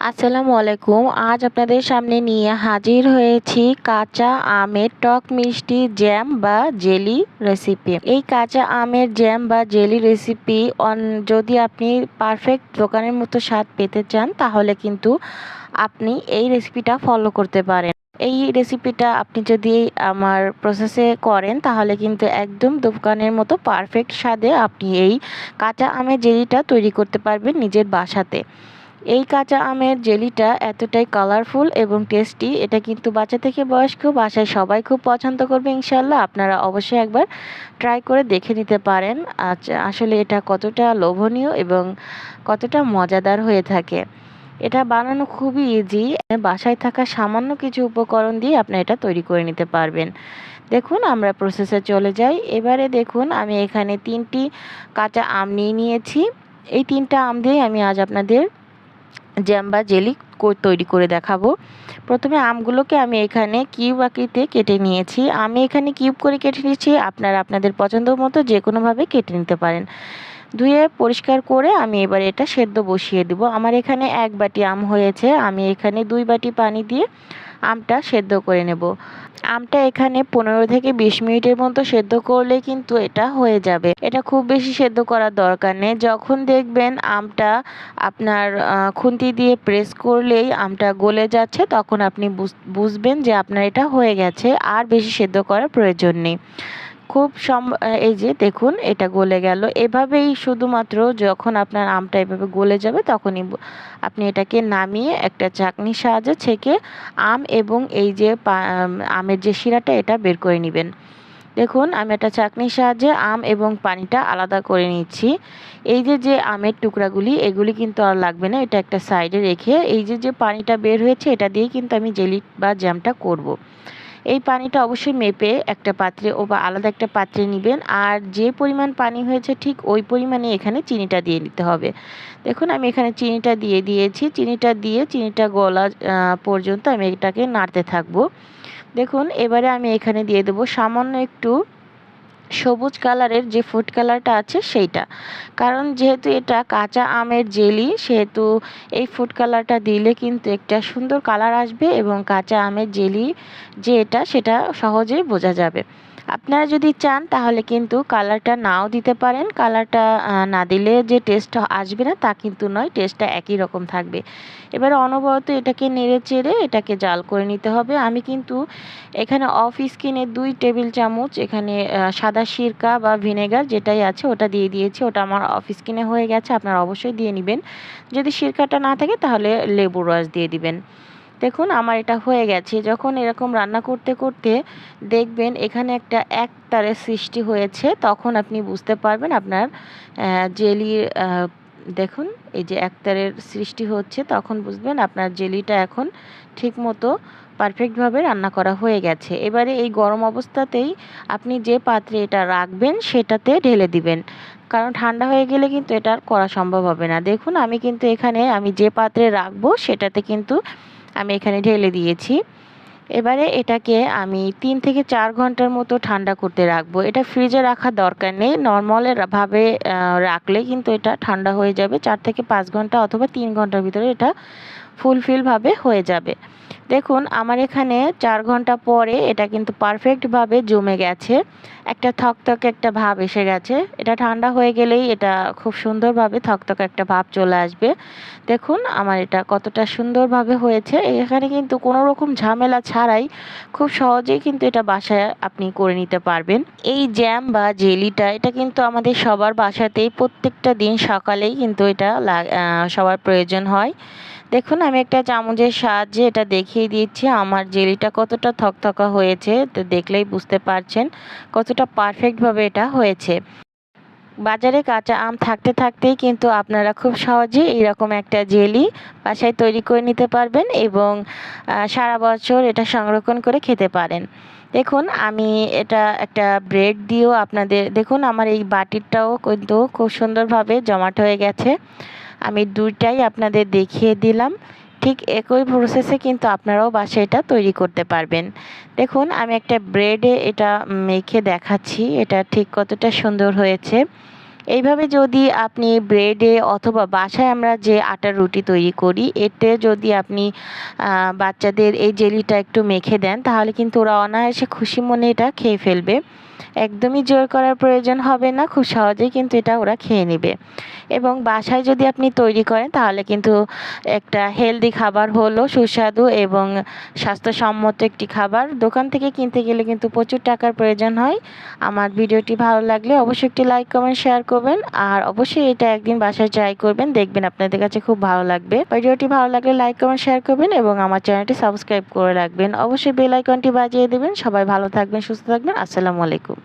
আসসালামু আলাইকুম। আজ আপনাদের সামনে নিয়ে হাজির হয়েছি কাঁচা আমের টক মিষ্টি জ্যাম বা জেলি রেসিপি। এই কাঁচা আমের জ্যাম বা জেলি রেসিপি যদি আপনি পারফেক্ট দোকানের মতো স্বাদ পেতে চান তাহলে কিন্তু আপনি এই রেসিপিটা ফলো করতে পারেন। এই রেসিপিটা আপনি যদি আমার প্রসেসে করেন তাহলে কিন্তু একদম দোকানের মতো পারফেক্ট স্বাদে আপনি এই কাঁচা আমের জেলিটা তৈরি করতে পারবেন নিজের বাসাতে। এই কাঁচা আমের জেলিটা এতটাই কালারফুল এবং টেস্টি, এটা কিন্তু বাচ্চা থেকে বয়স্ক বাসায় সবাই খুব পছন্দ করবে ইনশাল্লাহ। আপনারা অবশ্যই একবার ট্রাই করে দেখে নিতে পারেন আচ্ছা আসলে এটা কতটা লোভনীয় এবং কতটা মজাদার হয়ে থাকে। এটা বানানো খুবই ইজি, বাসায় থাকা সামান্য কিছু উপকরণ দিয়ে আপনি এটা তৈরি করে নিতে পারবেন। দেখুন আমরা প্রসেসে চলে যাই। এবারে দেখুন আমি এখানে 3টি কাঁচা আম নিয়েছি। এই 3টা আম দিয়ে আমি আজ আপনাদের জ্যাম বা জেলি তৈরি করে দেখাবো। প্রথমে আমগুলোকে আমি এখানে কিউব আকৃতিতে কেটে নিয়েছি। আমি এখানে কিউব করে কেটে নিয়েছি, আপনারা আপনাদের পছন্দ মতো যে কোনোভাবে কেটে নিতে পারেন। ধুয়ে পরিষ্কার করে আমি এবারে এটা সেদ্ধ বসিয়ে দেব। আমার এখানে 1 বাটি আম হয়েছে, আমি এখানে 2 বাটি পানি দিয়ে আমটা সেদ্ধ করে নেব। আমটা এখানে 15 থেকে 20 মিনিটের মতো সেদ্ধ করলে কিন্তু এটা হয়ে যাবে। এটা খুব বেশি সেদ্ধ করার দরকার নেই। যখন দেখবেন আমটা আপনার খুন্তি দিয়ে প্রেস করলেই আমটা গলে যাচ্ছে তখন আপনি বুঝবেন যে আপনার এটা হয়ে গেছে, আর বেশি সেদ্ধ করার প্রয়োজন নেই। এই যে দেখুন এটা গলে গেল। এভাবেই শুধুমাত্র যখন আপনার আমটা এভাবে গলে যাবে তখনই আপনি এটাকে নামিয়ে একটা চাকনির সাহায্যে ছেঁকে আম এবং এই যে আমের যে শিরাটা এটা বের করে নেবেন। দেখুন আমি একটা চাকনির সাহায্যে আম এবং পানিটা আলাদা করে নিচ্ছি। এই যে আমের টুকরাগুলি এগুলি কিন্তু আর লাগবে না, এটা একটা সাইডে রেখে এই যে পানিটা বের হয়েছে এটা দিয়ে কিন্তু আমি জেলি বা জ্যামটা করব। এই পানিটা অবশ্যই মেপে একটা পাত্রে বা আলাদা একটা পাত্রে নেবেন, আর যে পরিমাণ পানি হয়েছে ঠিক ওই পরিমাণে এখানে চিনিটা দিয়ে নিতে হবে। দেখুন আমি এখানে চিনিটা দিয়ে দিয়েছি। চিনিটা গলা পর্যন্ত আমি এটাকে নাড়তে থাকবো। দেখুন এবারে আমি এখানে দিয়ে দেবো সামান্য একটু সবুজ কালারের যে ফুড কালারটা আছে সেইটা, কারণ যেহেতু এটা কাঁচা আমের জেলি সেহেতু এই ফুড কালারটা দিলে কিন্তু একটা সুন্দর কালার আসবে এবং কাঁচা আমের জেলি যে এটা সেটা সহজেই বোঝা যাবে। আপনারা যদি চান তাহলে কিন্তু কালারটা নাও দিতে পারেন। কালারটা না দিলে যে টেস্ট আসবে না তা কিন্তু নয়, টেস্টটা একই রকম থাকবে। এবারে অনবরত এটাকে নেড়ে চেড়ে এটাকে জাল করে নিতে হবে। আমি কিন্তু এখানে অফ স্কিনে 2 টেবিল চামচ এখানে সাদা সিরকা বা ভিনেগার যেটাই আছে ওটা দিয়ে দিয়েছি। ওটা আমার অফ স্কিনে হয়ে গেছে, আপনারা অবশ্যই দিয়ে নেবেন। যদি সিরকাটা না থাকে তাহলে লেবুর রস দিয়ে দিবেন। দেখুন আমার এটা হয়ে গেছে। যখন এরকম রান্না করতে করতে দেখবেন এখানে একটা একতারের সৃষ্টি হয়েছে তখন আপনি বুঝতে পারবেন আপনার জেলির দেখুন এই যে একতারের সৃষ্টি হচ্ছে তখন বুঝবেন আপনার জেলিটা এখন ঠিকমতো পারফেক্টভাবে রান্না করা হয়ে গেছে। এবারে এই গরম অবস্থাতেই আপনি যে পাত্রে এটা রাখবেন সেটাতে ঢেলে দিবেন, কারণ ঠান্ডা হয়ে গেলে কিন্তু এটা আর করা সম্ভব হবে না। দেখুন আমি কিন্তু এখানে আমি যে পাত্রে রাখবো সেটাতে কিন্তু আমি এখানে ঢেলে দিয়েছি। এবারে এটাকে আমি 3 থেকে 4 ঘন্টার মতো ঠান্ডা করতে রাখবো। এটা ফ্রিজে রাখার দরকার নেই, নর্মাল ভাবে রাখলে কিন্তু এটা ঠান্ডা হয়ে যাবে। 4 থেকে 5 ঘন্টা অথবা 3 ঘন্টার ভিতরে এটা ফুলফিলভাবে হয়ে যাবে। দেখুন আমার এখানে 4 ঘন্টা পরে এটা কিন্তু পারফেক্টভাবে জমে গেছে, একটা থকথকে একটা ভাব এসে গেছে। এটা ঠান্ডা হয়ে গেলেই এটা খুব সুন্দরভাবে থকথকে একটা ভাব চলে আসবে। দেখুন আমার এটা কতটা সুন্দরভাবে হয়েছে। এখানে কিন্তু কোনো রকম ঝামেলা ছাড়াই খুব সহজেই কিন্তু এটা বাসায় আপনি করে নিতে পারবেন। এই জ্যাম বা জেলিটা এটা কিন্তু আমাদের সবার বাসাতেই প্রত্যেকটা দিন সকালেই কিন্তু এটা সবার প্রয়োজন হয়। দেখুন আমি একটা চামচের সাহায্যে এটা দেখিয়ে দিচ্ছি আমার জেলিটা কতটা থকথকা হয়েছে, তো দেখলেই বুঝতে পারছেন কতটা পারফেক্টভাবে এটা হয়েছে। বাজারে কাঁচা আম থাকতে থাকতেই কিন্তু আপনারা খুব সহজেই এরকম একটা জেলি বাসায় তৈরি করে নিতে পারবেন এবং সারা বছর এটা সংরক্ষণ করে খেতে পারেন। দেখুন আমি এটা একটা ব্রেড দিয়েও আপনাদের দেখুন আমার এই বাটিটাও কিন্তু খুব সুন্দরভাবে জমাট হয়ে গেছে। আমি দুইটাই আপনাদের দেখিয়ে দিলাম। ঠিক একই প্রসেসে কিন্তু আপনারাও বাসায় এটা তৈরি করতে পারবেন। দেখুন আমি একটা ব্রেডে এটা মেখে দেখাচ্ছি এটা ঠিক কতটা সুন্দর হয়েছে। এইভাবে যদি আপনি ব্রেডে অথবা বাসায় আমরা যে আটার রুটি তৈরি করি এতে যদি আপনি বাচ্চাদের এই জেলিটা একটু মেখে দেন তাহলে কিন্তু ওরা অনায়াসে খুশি মনে এটা খেয়ে ফেলবে। একদমই জোর করার প্রয়োজন হবে না, খুব সহজেই কিন্তু এটা ওরা খেয়ে নেবে। এবং বাসায় যদি আপনি তৈরি করেন তাহলে কিন্তু একটা হেলদি খাবার হলো, সুস্বাদু এবং স্বাস্থ্যসম্মত একটি খাবার। দোকান থেকে কিনতে গেলে কিন্তু প্রচুর টাকার প্রয়োজন হয়। আমার ভিডিওটি ভালো লাগলে অবশ্যই একটি লাইক কমেন্ট শেয়ার করবেন, আর অবশ্যই এটা একদিন বাসায় ট্রাই করবেন, দেখবেন আপনাদের কাছে খুব ভালো লাগবে। ভিডিওটি ভালো লাগলে লাইক কমেন্ট শেয়ার করবেন এবং আমার চ্যানেলটি সাবস্ক্রাইব করে রাখবেন। অবশ্যই বেল আইকনটি বাজিয়ে দেবেন। সবাই ভালো থাকবেন, সুস্থ থাকবেন। আসসালামু আলাইকুম।